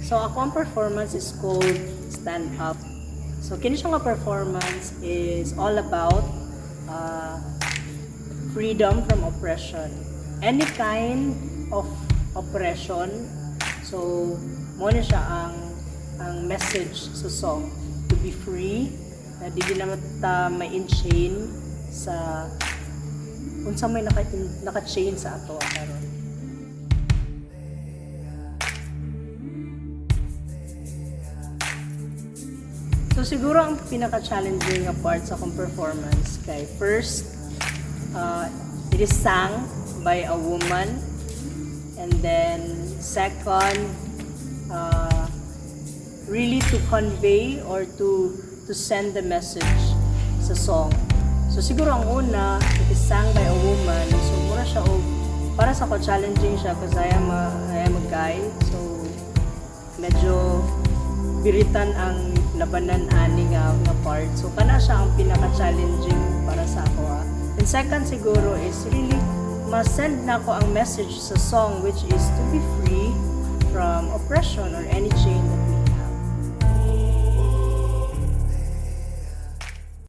So ako ang performance is called Stand Up. So kini siya nga performance is all about freedom from oppression. Any kind of oppression. So mo na siya ang message sa song, to be free, na di naman ta may in-chain sa unsa may naka-chain sa ato karon. So siguro ang pinaka-challenging nga part sa akong performance kay first, it is sang by a woman, and then second, really to convey or to send the message sa song. So siguro ang una, it is sang by a woman, so mura siya para sa ko challenging siya kasi I am a guy, so medyo biritan ang labanan ani nga part. So kana siya ang pinaka-challenging para sa ako. And second siguro is really ma-send na ko ang message sa song, which is to be free from oppression or any chain that